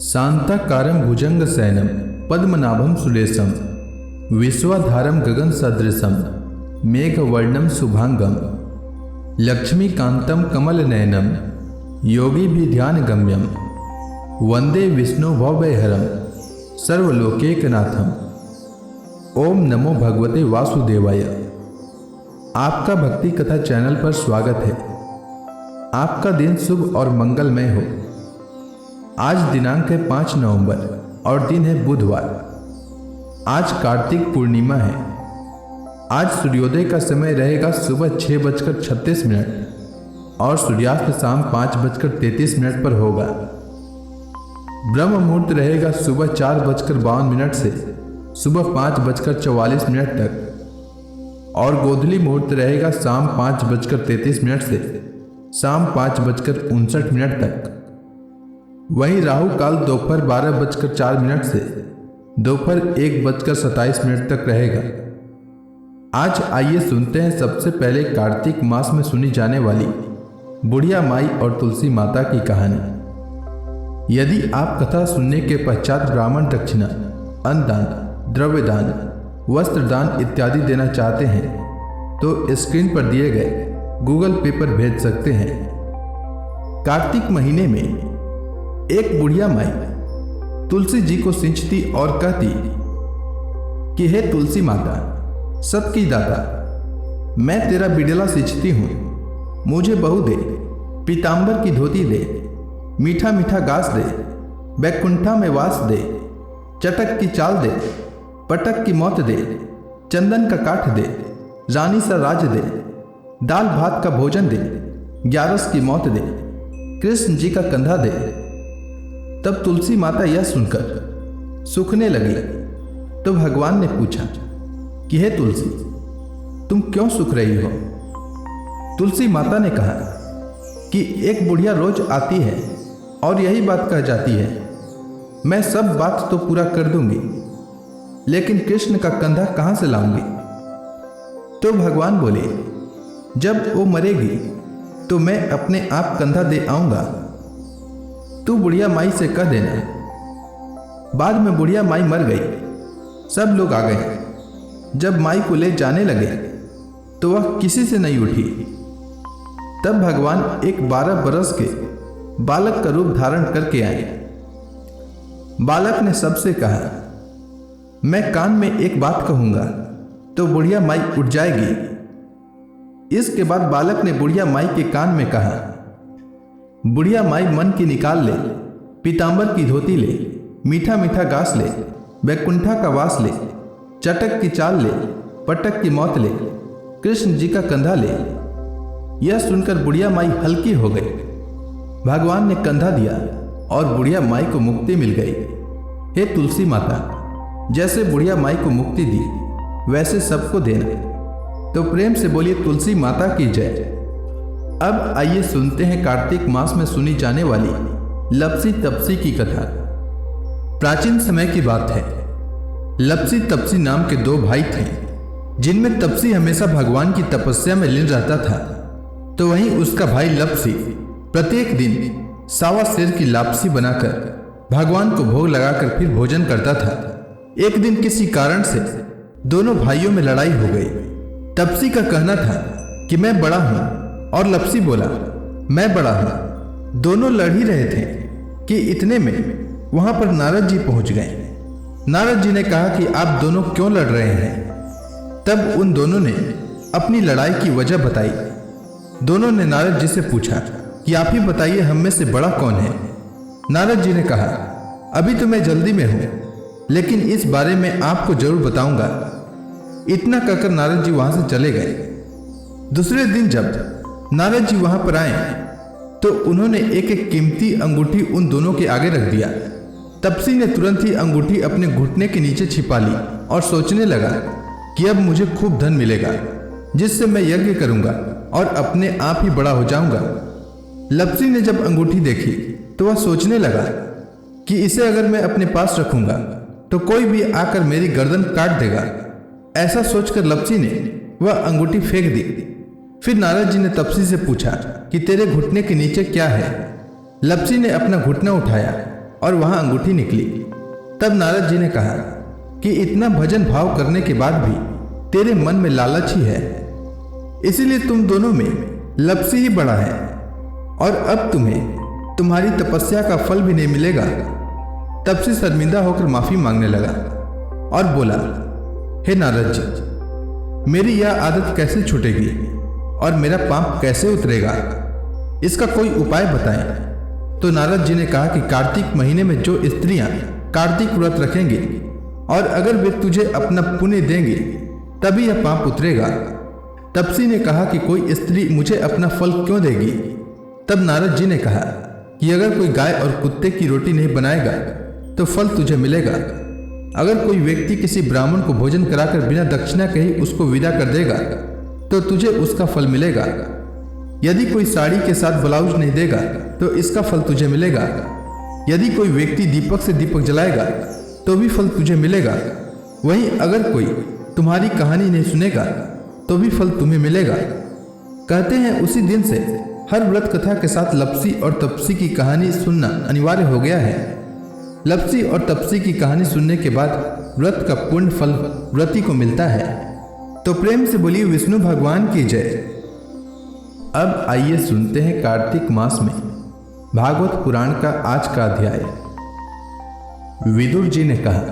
शांताकारं भुजंगशयनं पद्मनाभं सुरेशं विश्वाधारं गगनसदृशं मेघवर्णं शुभांगं लक्ष्मीकान्तं कमलनयनं योगिभिर्ध्यानगम्यं वंदे विष्णु भवभयहरं सर्वलोकैकनाथं। ओम नमो भगवते वासुदेवाय। आपका भक्ति कथा चैनल पर स्वागत है। आपका दिन शुभ और मंगलमय हो। आज दिनांक है 5 नवंबर और दिन है बुधवार। आज कार्तिक पूर्णिमा है। आज सूर्योदय का समय रहेगा सुबह 6:36 और सूर्यास्त शाम 5:33 पर होगा। ब्रह्म मुहूर्त रहेगा सुबह 4:52 से सुबह 5:44 तक और गोधूली मुहूर्त रहेगा शाम 5:33 से शाम 5:59 तक। वहीं राहु काल दोपहर 12:04 से दोपहर 1:27 तक रहेगा। आज आइए सुनते हैं सबसे पहले कार्तिक मास में सुनी जाने वाली बुढ़िया माई और तुलसी माता की कहानी। यदि आप कथा सुनने के पश्चात ब्राह्मण दक्षिणा, अन्नदान, द्रव्यदान, वस्त्रदान इत्यादि देना चाहते हैं तो स्क्रीन पर दिए गए गूगल पे पर भेज सकते हैं। कार्तिक महीने में एक बुढ़िया माई तुलसी जी को सिंचती और कहती कि हे तुलसी माता, सत की दाता, मैं तेरा बिडला सिंचती हूँ, मुझे बहू दे, पीतांबर की धोती दे, मीठा मीठा घास दे, बैकुंठा में वास दे, चटक की चाल दे, पटक की मौत दे, चंदन का काठ दे, रानी सा राज दे, दाल भात का भोजन दे, 11 की मौत दे, कृष्ण जी का कंधा दे। तब तुलसी माता यह सुनकर सूखने लगी तो भगवान ने पूछा कि हे तुलसी, तुम क्यों सूख रही हो? तुलसी माता ने कहा कि एक बुढ़िया रोज आती है और यही बात कह जाती है, मैं सब बात तो पूरा कर दूंगी, लेकिन कृष्ण का कंधा कहां से लाऊंगी? तो भगवान बोले, जब वो मरेगी तो मैं अपने आप कंधा दे आऊंगा, तू बुढ़िया माई से कह देना। बाद में बुढ़िया माई मर गई। सब लोग आ गए। जब माई को ले जाने लगे तो वह किसी से नहीं उठी। तब भगवान एक 12 बरस के बालक का रूप धारण करके आए। बालक ने सबसे कहा, मैं कान में एक बात कहूंगा तो बुढ़िया माई उठ जाएगी। इसके बाद बालक ने बुढ़िया माई के कान में कहा, बुढ़िया माई मन की निकाल ले, पीतांबर की धोती ले, मीठा मीठा घास ले, बैकुंठा का वास ले, चटक की चाल ले, पटक की मौत ले, कृष्ण जी का कंधा ले। यह सुनकर बुढ़िया माई हल्की हो गई। भगवान ने कंधा दिया और बुढ़िया माई को मुक्ति मिल गई। हे तुलसी माता, जैसे बुढ़िया माई को मुक्ति दी वैसे सबको देना। तो प्रेम से बोलिए तुलसी माता की जय। अब आइए सुनते हैं कार्तिक मास में सुनी जाने वाली लपसी तपसी की कथा। प्राचीन समय की बात है। लपसी तपसी नाम के 2 भाई थे, जिनमें तपसी हमेशा भगवान की तपस्या में लीन रहता था, तो वहीं उसका भाई लपसी प्रत्येक दिन सावा शेर की लापसी बनाकर भगवान को भोग लगाकर फिर भोजन करता था। एक दिन किसी कारण से दोनों भाइयों में लड़ाई हो गई। तपसी का कहना था कि मैं बड़ा हूं और लपसी बोला, मैं बड़ा हूं। दोनों लड़ ही रहे थे कि इतने में वहां पर नारद जी पहुंच गए। नारद जी ने कहा कि आप दोनों क्यों लड़ रहे हैं? तब उन दोनों ने अपनी लड़ाई की वजह बताई। दोनों ने नारद जी से पूछा कि आप ही बताइए, हम में से बड़ा कौन है? नारद जी ने कहा, अभी तो मैं जल्दी में हूं, लेकिन इस बारे में आपको जरूर बताऊंगा। इतना कहकर नारद जी वहां से चले गए। दूसरे दिन जब नारद जी वहां पर आए तो उन्होंने एक एक कीमती अंगूठी उन दोनों के आगे रख दिया। तपसी ने तुरंत ही अंगूठी अपने घुटने के नीचे छिपा ली और सोचने लगा कि अब मुझे खूब धन मिलेगा, जिससे मैं यज्ञ करूंगा और अपने आप ही बड़ा हो जाऊंगा। लपसी ने जब अंगूठी देखी तो वह सोचने लगा कि इसे अगर मैं अपने पास रखूंगा तो कोई भी आकर मेरी गर्दन काट देगा। ऐसा सोचकर लपसी ने वह अंगूठी फेंक दी। फिर नारद जी ने तपसी से पूछा कि तेरे घुटने के नीचे क्या है? लपसी ने अपना घुटना उठाया और वहां अंगूठी निकली। तब नारद जी ने कहा कि इतना भजन भाव करने के बाद भी तेरे मन में लालच ही है, इसीलिए तुम दोनों में लपसी ही बड़ा है, और अब तुम्हें तुम्हारी तपस्या का फल भी नहीं मिलेगा। तब से शर्मिंदा होकर माफी मांगने लगा और बोला, हे नारद जी, मेरी यह आदत कैसे छूटेगी और मेरा पाप कैसे उतरेगा? इसका कोई उपाय बताएं। तो नारद जी ने कहा कि कार्तिक महीने में जो स्त्रियां कार्तिक व्रत रखेंगी और अगर वे तुझे अपना पुण्य देंगी तभी यह पाप उतरेगा। तपसी ने कहा कि कोई स्त्री मुझे अपना फल क्यों देगी? तब नारद जी ने कहा कि अगर कोई गाय और कुत्ते की रोटी नहीं बनाएगा तो फल तुझे मिलेगा। अगर कोई व्यक्ति किसी ब्राह्मण को भोजन कराकर बिना दक्षिणा के ही उसको विदा कर देगा तो तुझे उसका फल मिलेगा। यदि कोई साड़ी के साथ ब्लाउज नहीं देगा तो इसका फल तुझे मिलेगा। यदि कोई व्यक्ति दीपक से दीपक जलाएगा तो भी फल तुझे मिलेगा। वहीं अगर कोई तुम्हारी कहानी नहीं सुनेगा तो भी फल तुम्हें मिलेगा। कहते हैं उसी दिन से हर व्रत कथा के साथ लपसी और तपसी की कहानी सुनना अनिवार्य हो गया है। लपसी और तपसी की कहानी सुनने के बाद व्रत का पूर्ण फल व्रती को मिलता है। तो प्रेम से बोलिए विष्णु भगवान की जय। अब आइए सुनते हैं कार्तिक मास में भागवत पुराण का आज का अध्याय। विदुर जी ने कहा,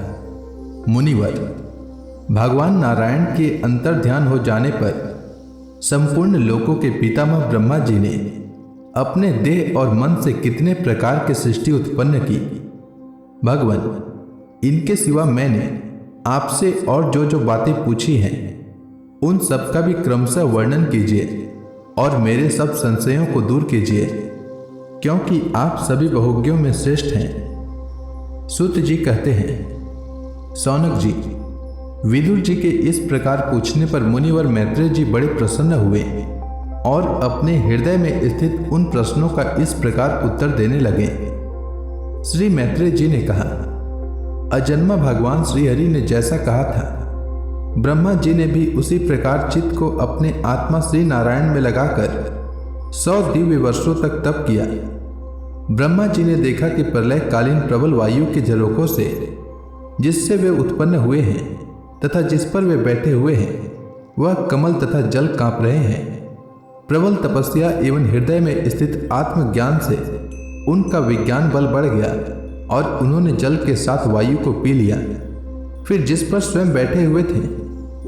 मुनिवर, भगवान नारायण के अंतर ध्यान हो जाने पर संपूर्ण लोकों के पितामह ब्रह्मा जी ने अपने देह और मन से कितने प्रकार की सृष्टि उत्पन्न की। भगवान, इनके सिवा मैंने आपसे और जो जो बातें पूछी हैं उन सब का भी क्रमशः वर्णन कीजिए और मेरे सब संशयों को दूर कीजिए, क्योंकि आप सभी बहुज्ञों में श्रेष्ठ हैं। सूत जी कहते हैं, सौनक जी, विदुर जी के इस प्रकार पूछने पर मुनिवर मैत्रेय जी बड़े प्रसन्न हुए और अपने हृदय में स्थित उन प्रश्नों का इस प्रकार उत्तर देने लगे। श्री मैत्रेय जी ने कहा, अजन्मा भगवान श्रीहरि ने जैसा कहा था, ब्रह्मा जी ने भी उसी प्रकार चित्त को अपने आत्मा श्री नारायण में लगाकर 100 दिव्य वर्षों तक तप किया। ब्रह्मा जी ने देखा कि प्रलयकालीन प्रबल वायु के झरोकों से जिससे वे उत्पन्न हुए हैं तथा जिस पर वे बैठे हुए हैं वह कमल तथा जल कांप रहे हैं। प्रबल तपस्या एवं हृदय में स्थित आत्मज्ञान से उनका विज्ञान बल बढ़ गया और उन्होंने जल के साथ वायु को पी लिया। फिर जिस पर स्वयं बैठे हुए थे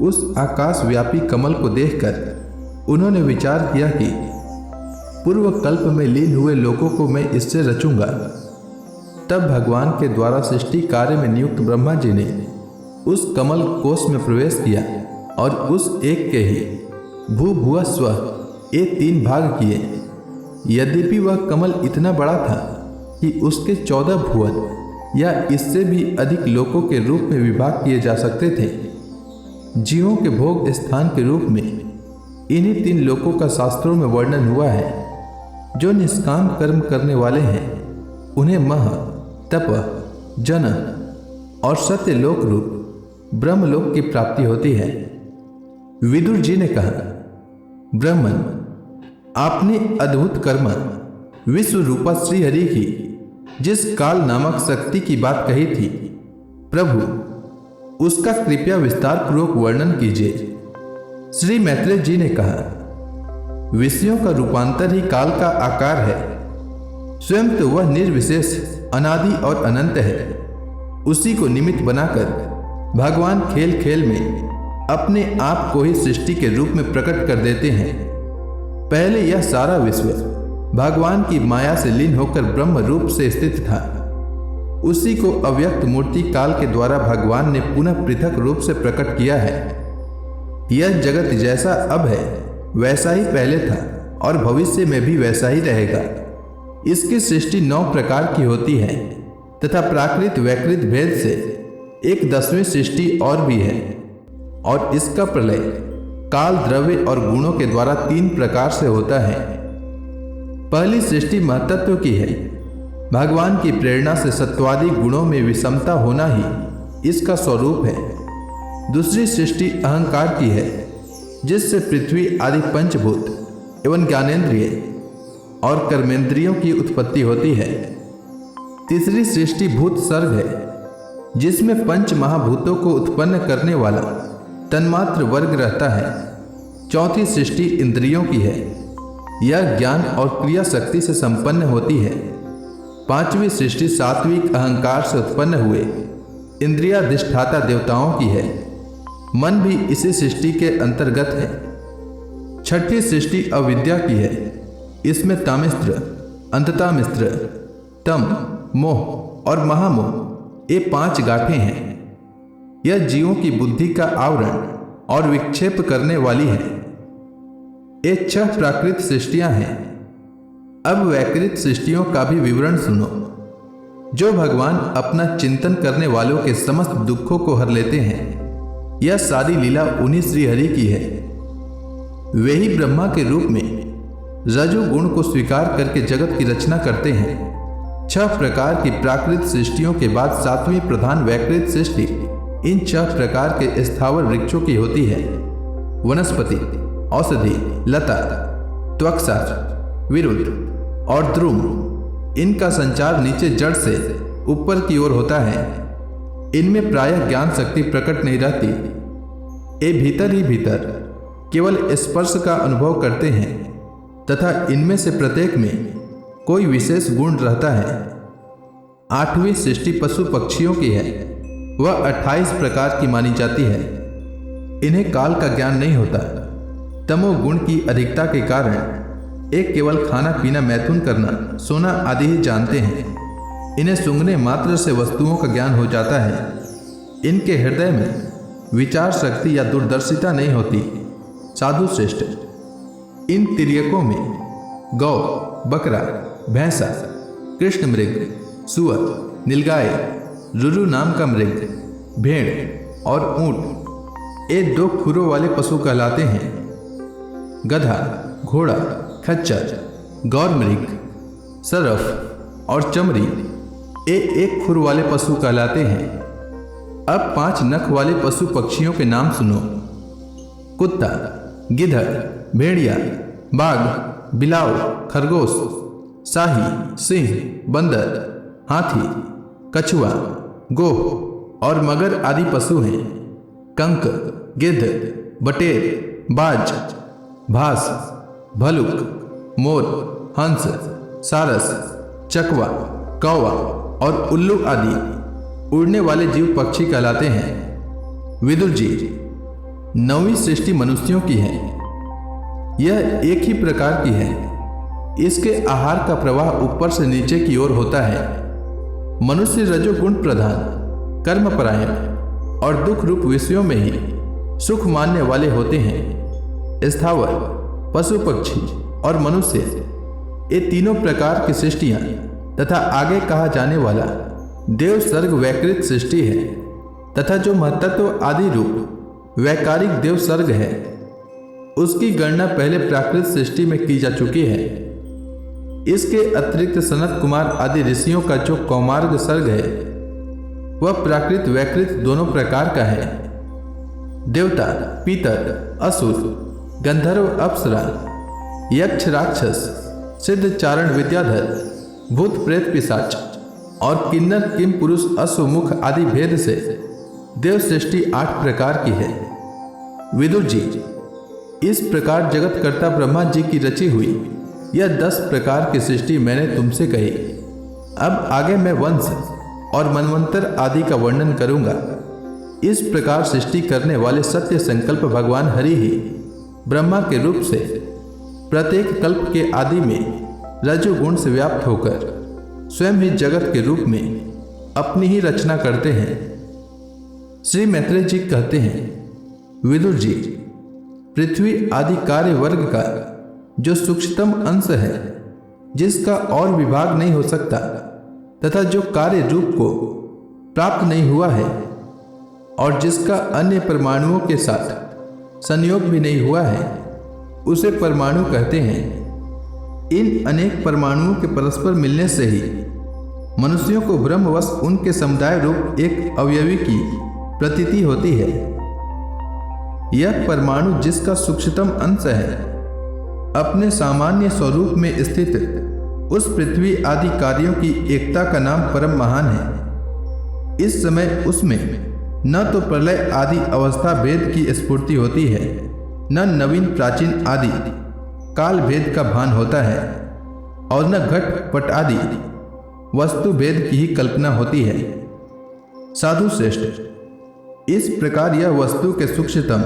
उस आकाश व्यापी कमल को देखकर उन्होंने विचार किया कि पूर्व कल्प में लीन हुए लोगों को मैं इससे रचूंगा। तब भगवान के द्वारा सृष्टि कार्य में नियुक्त ब्रह्मा जी ने उस कमल कोश में प्रवेश किया और उस एक के ही भू भुव स्व ये 3 भाग किए। यद्यपि वह कमल इतना बड़ा था कि उसके 14 भुवन या इससे भी अधिक लोकों के रूप में विभाग किए जा सकते थे। जीवों के भोग स्थान के रूप में इन्हीं 3 लोकों का शास्त्रों में वर्णन हुआ है। जो निष्काम कर्म करने वाले हैं उन्हें मह, तप, जन और सत्य लोक रूप ब्रह्मलोक की प्राप्ति होती है। विदुर जी ने कहा, ब्रह्मन, आपने अद्भुत कर्म विश्व रूपा श्रीहरि की जिस काल नामक शक्ति की बात कही थी, प्रभु उसका कृपया विस्तार पूर्वक वर्णन कीजिए। श्री मैत्रेय जी ने कहा, विषयों का रूपांतर ही काल का आकार है। स्वयं तो वह निर्विशेष, अनादि और अनंत है। उसी को निमित्त बनाकर भगवान खेल खेल में अपने आप को ही सृष्टि के रूप में प्रकट कर देते हैं। पहले यह सारा विश्व भगवान की माया से लीन होकर ब्रह्म रूप से स्थित था। उसी को अव्यक्त मूर्ति काल के द्वारा भगवान ने पुनः पृथक रूप से प्रकट किया है। यह जगत जैसा अब है वैसा ही पहले था और भविष्य में भी वैसा ही रहेगा। इसकी सृष्टि 9 प्रकार की होती है तथा प्राकृत वैकृत भेद से एक 10वीं सृष्टि और भी है, और इसका प्रलय काल, द्रव्य और गुणों के द्वारा 3 प्रकार से होता है। पहली सृष्टि महतत्व की है। भगवान की प्रेरणा से सत्वादि गुणों में विषमता होना ही इसका स्वरूप है। दूसरी सृष्टि अहंकार की है, जिससे पृथ्वी आदि पंचभूत एवं ज्ञानेंद्रिय और कर्मेंद्रियों की उत्पत्ति होती है। तीसरी सृष्टि भूत सर्ग है, जिसमें पंच महाभूतों को उत्पन्न करने वाला तन्मात्र वर्ग रहता है। चौथी सृष्टि इंद्रियों की है, यह ज्ञान और क्रिया शक्ति से संपन्न होती है। पांचवी सृष्टि सात्विक अहंकार से उत्पन्न हुए इंद्रियाधिष्ठाता देवताओं की है, मन भी इसी सृष्टि के अंतर्गत है। छठी सृष्टि अविद्या की है, इसमें तामिस्त्र, अंततामिस्त्र, तम, मोह और महामोह ये 5 गांठें हैं। यह जीवों की बुद्धि का आवरण और विक्षेप करने वाली है। ये 6 प्राकृत सृष्टियां हैं। अब वैकृत सृष्टियों का भी विवरण सुनो। जो भगवान अपना चिंतन करने वालों के समस्त दुखों को हर लेते हैं, यह सारी लीला उन्हीं श्री हरि की है। वे ही ब्रह्मा के रूप में रजोगुण को स्वीकार करके जगत की रचना करते हैं। 6 प्रकार की प्राकृत सृष्टियों के बाद 7वीं प्रधान वैकृत सृष्टि इन 6 प्रकार के स्थावर वृक्षों की होती है। वनस्पति, औषधि, लता, त्वक्सार, विरुद्ध और द्रुम, इनका संचार नीचे जड़ से ऊपर की ओर होता है। इनमें प्रायः ज्ञान शक्ति प्रकट नहीं रहती। ये भीतर ही भीतर केवल स्पर्श का अनुभव करते हैं तथा इनमें से प्रत्येक में कोई विशेष गुण रहता है। 8वीं सृष्टि पशु पक्षियों की है, वह 28 प्रकार की मानी जाती है। इन्हें काल का ज्ञान नहीं होता। तमोगुण की अधिकता के कारण एक केवल खाना पीना, मैथुन करना, सोना आदि ही जानते हैं। इन्हें सूंघने मात्र से वस्तुओं का ज्ञान हो जाता है। इनके हृदय में विचार शक्ति या दूरदर्शिता नहीं होती। साधु श्रेष्ठ, इन तिर्यकों में गौ, बकरा, भैंसा, कृष्ण मृग, सुअर, नीलगाय, रुरु नाम का मृग, भेड़ और ऊंट ये 2 खुरों वाले पशु कहलाते हैं। गधा, घोड़ा, खच्चर, गौर मृग, सरफ और चमरी ये 1 खुर वाले पशु कहलाते हैं। अब 5 नख वाले पशु पक्षियों के नाम सुनो। कुत्ता, गिद्धड़, भेड़िया, बाघ, बिलाव, खरगोश, शाही, सिंह, बंदर, हाथी, कछुआ, गोह और मगर आदि पशु हैं। कंक, गिद्ध, बटेर, बाज, भास, भलुक, मोर, हंस, सारस, चकवा, कौवा और उल्लू आदि उड़ने वाले जीव पक्षी कहलाते हैं। विदुर जी, 9वीं सृष्टि मनुष्यों की है। यह एक ही प्रकार की है। इसके आहार का प्रवाह ऊपर से नीचे की ओर होता है। मनुष्य रजोगुण प्रधान, कर्मपरायण और दुख रूप विषयों में ही सुख मानने वाले होते हैं। स्थावर, पशु पक्षी और मनुष्य ये तीनों प्रकार की सृष्टियां तथा आगे कहा जाने वाला देव सर्ग वैकृत सृष्टि है तथा जो महत्त्व आदि रूप वैकारिक देव सर्ग है, उसकी गणना पहले प्राकृत सृष्टि में की जा चुकी है। इसके अतिरिक्त सनत कुमार आदि ऋषियों का जो कौमार्ग सर्ग है, वह प्राकृत वैकृत दोनों प्रकार का है। देवता, पीतर, असुर, गंधर्व, अप्सरा, यक्ष, राक्षस, सिद्ध, चारण, विद्याधर, भूत, प्रेत, पिशाच और किन्नर, किम पुरुष, अश्वमुख आदि भेद से देव सृष्टि 8 प्रकार की है। विदुर जी, इस प्रकार जगतकर्ता ब्रह्मा जी की रची हुई यह 10 प्रकार की सृष्टि मैंने तुमसे कही। अब आगे मैं वंश और मनवंतर आदि का वर्णन करूंगा। इस प्रकार सृष्टि करने वाले सत्य संकल्प भगवान हरि ही ब्रह्मा के रूप से प्रत्येक कल्प के आदि में रजोगुण से व्याप्त होकर स्वयं ही जगत के रूप में अपनी ही रचना करते हैं। श्री मैत्रेय जी कहते हैं, विदुर जी, पृथ्वी आदि कार्य वर्ग का जो सूक्ष्मतम अंश है, जिसका और विभाग नहीं हो सकता तथा जो कार्य रूप को प्राप्त नहीं हुआ है और जिसका अन्य परमाणुओं के साथ संयोग भी नहीं हुआ है, उसे परमाणु कहते हैं। इन अनेक परमाणुओं के परस्पर मिलने से ही मनुष्यों को ब्रह्मवश उनके समुदाय रूप एक अवयवी की प्रतीति होती है। यह परमाणु जिसका सूक्ष्मतम अंश है, अपने सामान्य स्वरूप में स्थित उस पृथ्वी आदि कार्यों की एकता का नाम परम महान है। इस समय उसमें न तो प्रलय आदि अवस्था भेद की स्फूर्ति होती है, न नवीन प्राचीन आदि काल भेद का भान होता है, और न घट पट आदि वस्तु भेद की ही कल्पना होती है। साधु श्रेष्ठ, इस प्रकार यह वस्तु के सूक्ष्मतम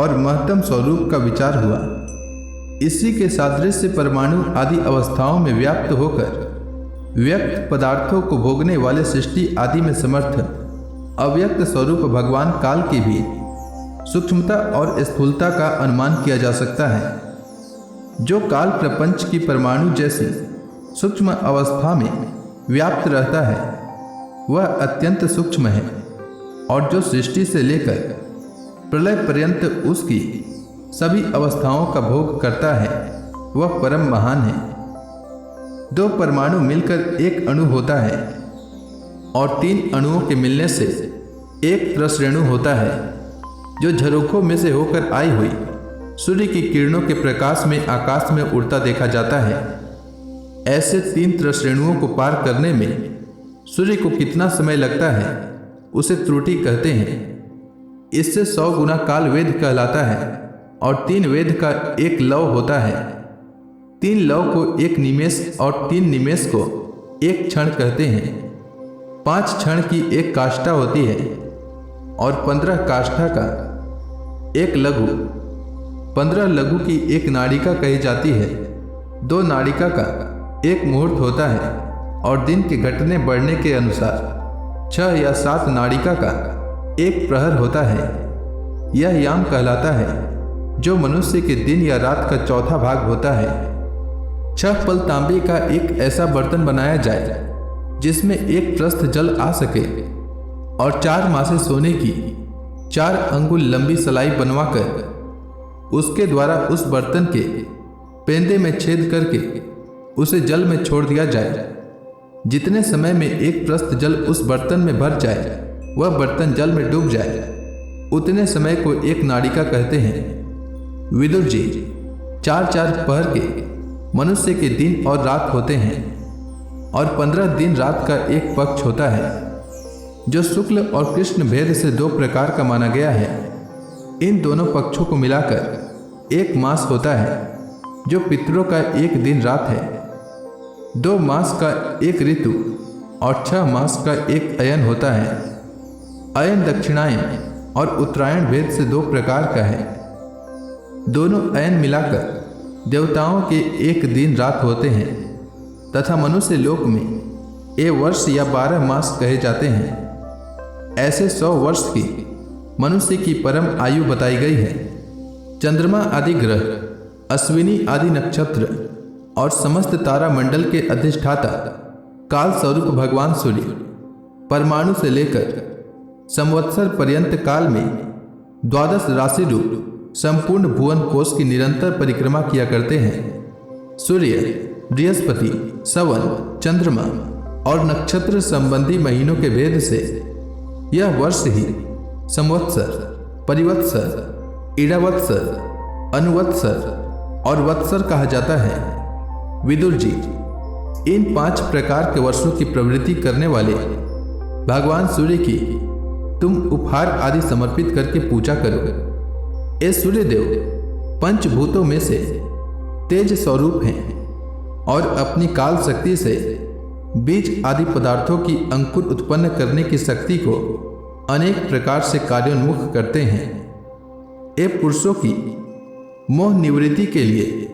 और महत्तम स्वरूप का विचार हुआ। इसी के सादृश्य परमाणु आदि अवस्थाओं में व्याप्त होकर व्यक्त पदार्थों को भोगने वाले सृष्टि आदि में समर्थ अव्यक्त स्वरूप भगवान काल की भी सूक्ष्मता और स्थूलता का अनुमान किया जा सकता है। जो काल प्रपंच की परमाणु जैसी सूक्ष्म अवस्था में व्याप्त रहता है वह अत्यंत सूक्ष्म है, और जो सृष्टि से लेकर प्रलय पर्यंत उसकी सभी अवस्थाओं का भोग करता है वह परम महान है। दो परमाणु मिलकर एक अणु होता है, और तीन अणुओं के मिलने से एक त्रसरेणु होता है, जो झरोखों में से होकर आई हुई सूर्य की किरणों के प्रकाश में आकाश में उड़ता देखा जाता है। ऐसे तीन त्रसरेणुओं को पार करने में सूर्य को कितना समय लगता है उसे त्रुटि कहते हैं। इससे 100 गुना काल वेद कहलाता है, और 3 वेद का एक लव होता है। 3 लव को एक निमेष और 3 निमेष को एक क्षण कहते हैं। 5 क्षण की एक काष्ठा होती है, और 15 काष्ठा का एक लघु, 15 लघु की एक नाड़िका कही जाती है। 2 नाड़िका का एक मुहूर्त होता है, और दिन के घटने बढ़ने के अनुसार 6 या 7 नाड़िका का एक प्रहर होता है। यह याम कहलाता है, जो मनुष्य के दिन या रात का चौथा भाग होता है। 6 पल तांबे का एक ऐसा बर्तन बनाया जाए जिसमें एक प्रस्थ जल आ सके, और 4 मासे सोने की 4 अंगुल लंबी सलाई बनवाकर उसके द्वारा उस बर्तन के पेंदे में छेद करके उसे जल में छोड़ दिया जाए। जितने समय में एक प्रस्थ जल उस बर्तन में भर जाए वह बर्तन जल में डूब जाए, उतने समय को एक नाड़िका कहते हैं। विदुर जी, 4-4 पहर के मनुष्य के दिन और रात होते हैं, और 15 दिन रात का एक पक्ष होता है, जो शुक्ल और कृष्ण भेद से 2 प्रकार का माना गया है। इन दोनों पक्षों को मिलाकर एक मास होता है, जो पितरों का एक दिन रात है। 2 मास का एक ऋतु और 6 मास का एक अयन होता है। अयन दक्षिणायन और उत्तरायण भेद से 2 प्रकार का है। दोनों अयन मिलाकर देवताओं के एक दिन रात होते हैं, तथा मनुष्य लोक में ये वर्ष या 12 मास कहे जाते हैं। ऐसे 100 वर्ष की मनुष्य की परम आयु बताई गई है। चंद्रमा आदि ग्रह, अश्विनी आदि नक्षत्र और समस्त तारा मंडल के अधिष्ठाता काल स्वरूप भगवान सूर्य परमाणु से लेकर संवत्सर पर्यंत काल में 12 राशि रूप संपूर्ण भुवन कोश की निरंतर परिक्रमा किया करते हैं। सूर्य, बृहस्पति, सवन, चंद्रमा और नक्षत्र संबंधी महीनों के भेद से यह वर्ष ही संवत्सर, परिवत्सर, ईड़ावत्सर, अनुवत्सर और वत्सर कहा जाता है। विदुर जी, इन 5 प्रकार के वर्षों की प्रवृत्ति करने वाले भगवान सूर्य की तुम उपहार आदि समर्पित करके पूजा करो। ये सूर्यदेव पंचभूतों में से तेज स्वरूप हैं, और अपनी काल शक्ति से बीज आदि पदार्थों की अंकुर उत्पन्न करने की शक्ति को अनेक प्रकार से कार्योन्मुख करते हैं। ये पुरुषों की मोह निवृत्ति के लिए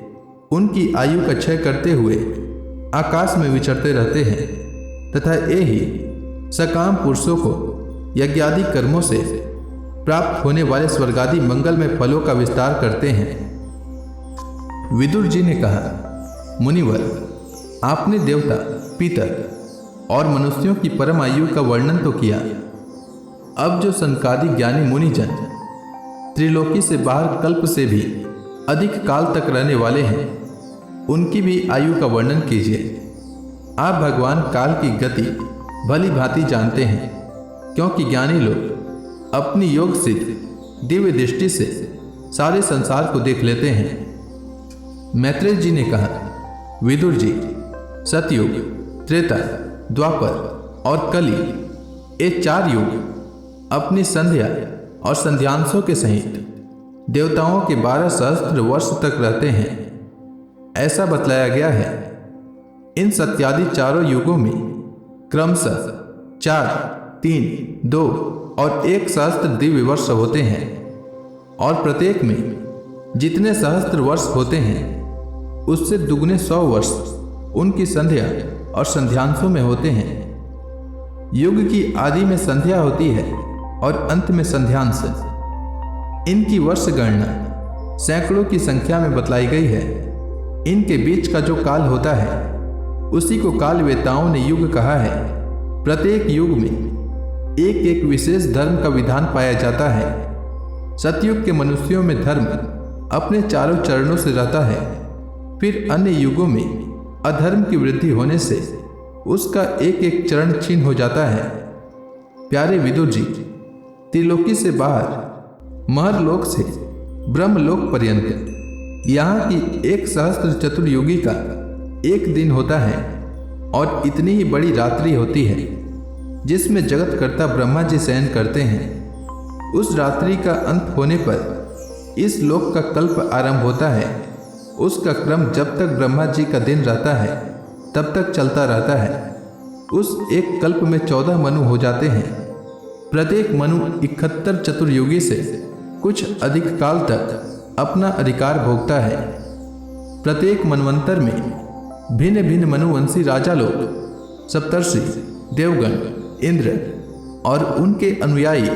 उनकी आयु का क्षय करते हुए आकाश में विचरते रहते हैं, तथा ये ही सकाम पुरुषों को यज्ञादि कर्मों से प्राप्त होने वाले स्वर्गादि मंगलमय फलों का विस्तार करते हैं। विदुर जी ने कहा, मुनिवर, आपने देवता, पितर और मनुष्यों की परम आयु का वर्णन तो किया। अब जो सनकादि ज्ञानी मुनिजन त्रिलोकी से बाहर कल्प से भी अधिक काल तक रहने वाले हैं, उनकी भी आयु का वर्णन कीजिए। आप भगवान काल की गति भली भांति जानते हैं, क्योंकि ज्ञानी लोग अपनी योग सिद्ध दिव्य दृष्टि से सारे संसार को देख लेते हैं। मैत्रेय जी ने कहा, विदुर जी, सतयुग, त्रेता, द्वापर और कली, ये 4 युग अपनी संध्या और संध्यांशों के सहित देवताओं के 12 सहस्त्र वर्ष तक रहते हैं, ऐसा बतलाया गया है। इन सत्यादि चारों युगों में क्रमशः 4, 3, 2 और 1 सहस्त्र दिव्य वर्ष होते हैं, और प्रत्येक में जितने सहस्त्र वर्ष होते हैं उससे दुगने 100 वर्ष उनकी संध्या और संध्यांशों में होते हैं। युग की आदि में संध्या होती है और अंत में संध्यांश। इनकी वर्ष गणना सैकड़ों की संख्या में बतलाई गई है। इनके बीच का जो काल होता है उसी को काल वेताओं ने युग कहा है। प्रत्येक युग में एक एक विशेष धर्म का विधान पाया जाता है। सतयुग के मनुष्यों में धर्म अपने चारों चरणों से रहता है, फिर अन्य युगों में अधर्म की वृद्धि होने से उसका एक एक चरण छीन हो जाता है। प्यारे विदुर जी, त्रिलोकी से बाहर महरलोक से ब्रह्मलोक पर्यंत यहाँ की 1 सहस्त्र चतुर्युगी का एक दिन होता है और इतनी ही बड़ी रात्रि होती है जिसमें जगतकर्ता ब्रह्मा जी शयन करते हैं। उस रात्रि का अंत होने पर इस लोक का कल्प आरंभ होता है। उसका क्रम जब तक ब्रह्मा जी का दिन रहता है तब तक चलता रहता है। उस एक कल्प में 14 मनु हो जाते हैं। प्रत्येक मनु 71 चतुर्युगी से कुछ अधिक काल तक अपना अधिकार भोगता है। प्रत्येक मनवंतर में भिन्न भिन्न मनुवंशी राजा लोग, सप्तर्षि, देवगण, इंद्र और उनके अनुयायी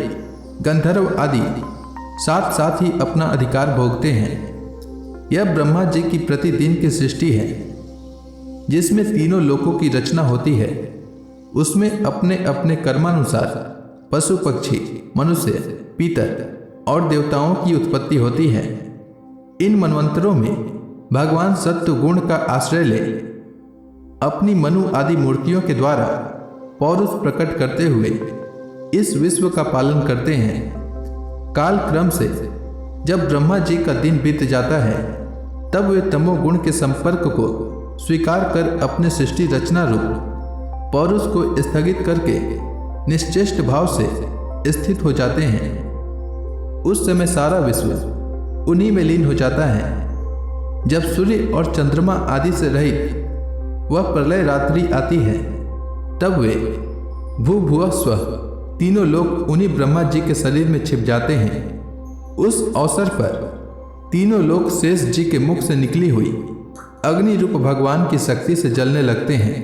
गंधर्व आदि साथ साथ ही अपना अधिकार भोगते हैं। यह ब्रह्मा जी की प्रतिदिन की सृष्टि है जिसमें तीनों लोकों की रचना होती है। उसमें अपने अपने कर्मानुसार पशु, पक्षी, मनुष्य, पीतर और देवताओं की उत्पत्ति होती है। इन मनवंतरों में भगवान सत्व गुण का आश्रय ले अपनी मनु आदि मूर्तियों के द्वारा पौरुष प्रकट करते हुए इस विश्व का पालन करते हैं। काल क्रम से जब ब्रह्मा जी का दिन बीत जाता है तब वे तमोगुण के संपर्क को स्वीकार कर अपने सृष्टि रचना रूप पौरुष को स्थगित करके निश्चेष्ट भाव से स्थित हो जाते हैं। उस समय सारा विश्व उन्हीं में लीन हो जाता है। जब सूर्य और चंद्रमा आदि से रहित वह प्रलय रात्रि आती है तब वे भू भुवः स्वः तीनों लोग उन्हीं ब्रह्मा जी के शरीर में छिप जाते हैं। उस अवसर पर तीनों लोग शेष जी के मुख से निकली हुई अग्नि रूप भगवान की शक्ति से जलने लगते हैं।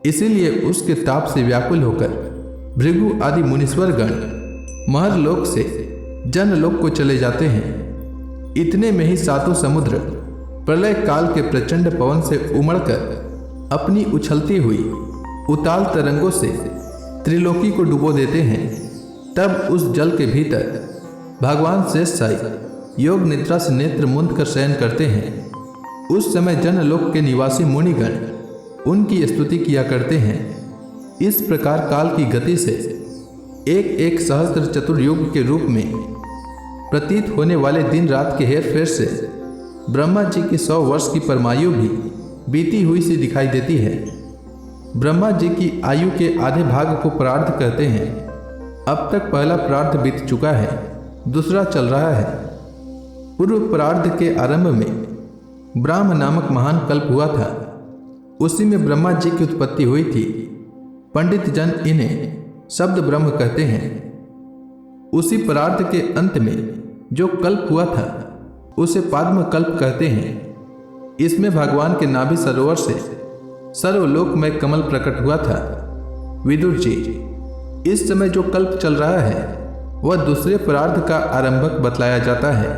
इसीलिए उसके ताप से व्याकुल होकर भृगु आदि मुनीश्वर गण महरलोक से जनलोक को चले जाते हैं। इतने में ही 7 समुद्र प्रलय काल के प्रचंड पवन से उमड़कर अपनी उछलती हुई उताल तरंगों से त्रिलोकी को डुबो देते हैं। तब उस जल के भीतर भगवान शेष साई योग निद्रा से नेत्र मुंद कर शयन करते हैं। उस समय जनलोक के निवासी मुनिगण उनकी स्तुति किया करते हैं। इस प्रकार काल की गति से एक एक सहस्त्र चतुर्युग के रूप में प्रतीत होने वाले दिन रात के हेरफेर से ब्रह्मा जी की 100 वर्ष की परमायु भी बीती हुई सी दिखाई देती है। ब्रह्मा जी की आयु के आधे भाग को प्रार्थ कहते हैं। अब तक पहला प्रार्थ बीत चुका है, दूसरा चल रहा है। पूर्व प्रार्थ के आरंभ में ब्राह्म नामक महान कल्प हुआ था। उसी में ब्रह्मा जी की उत्पत्ति हुई थी। पंडित जन इन्हें शब्द ब्रह्म कहते हैं। उसी प्रार्थ के अंत में जो कल्प हुआ था उसे पाद्म कल्प कहते हैं। इसमें भगवान के नाभि सरोवर से सर्वलोक में कमल प्रकट हुआ था। विदुर जी, इस समय जो कल्प चल रहा है वह दूसरे प्रार्थ का आरंभक बतलाया जाता है।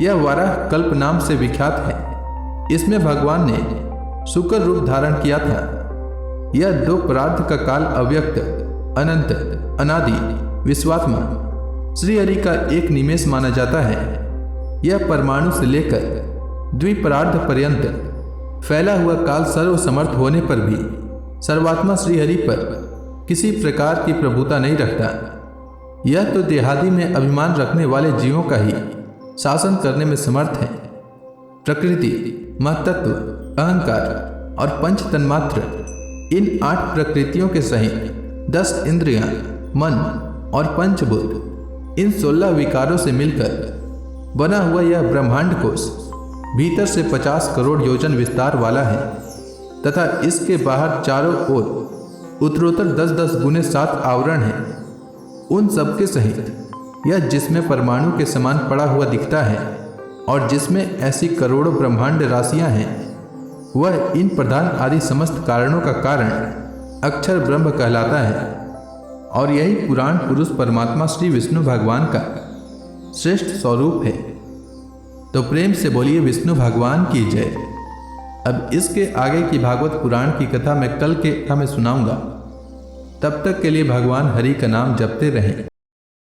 यह वाराह कल्प नाम से विख्यात है। इसमें भगवान ने शुक्र रूप धारण किया था। यह 2 प्रार्थ का काल अव्यक्त, अनंत, अनादि, विश्वात्मा श्रीहरि का एक निमेष माना जाता है। यह परमाणु से लेकर द्विपरार्ध पर्यंत फैला हुआ काल सर्वसमर्थ होने पर भी सर्वात्मा श्रीहरि पर किसी प्रकार की प्रभुता नहीं रखता। यह तो देहादि में अभिमान रखने वाले जीवों का ही शासन करने में समर्थ है। प्रकृति, महतत्व, अहंकार, और पंच तन्मात्र, इन 8 प्रकृतियों के सहित 10 इंद्रियां, मन और पंचभूत, इन 16 विकारों से मिलकर बना हुआ यह ब्रह्मांड कोश भीतर से 50 करोड़ योजन विस्तार वाला है तथा इसके बाहर चारों ओर उत्तरोत्तर 10-10 गुने 7 आवरण हैं। उन सबके सहित यह जिसमें परमाणु के समान पड़ा हुआ दिखता है और जिसमें ऐसी करोड़ों ब्रह्मांड राशियां हैं, वह इन प्रधान आदि समस्त कारणों का कारण अक्षर ब्रह्म कहलाता है और यही पुराण पुरुष परमात्मा श्री विष्णु भगवान का श्रेष्ठ स्वरूप है। तो प्रेम से बोलिए विष्णु भगवान की जय। अब इसके आगे की भागवत पुराण की कथा मैं कल के कथा में सुनाऊंगा। तब तक के लिए भगवान हरि का नाम जपते रहें।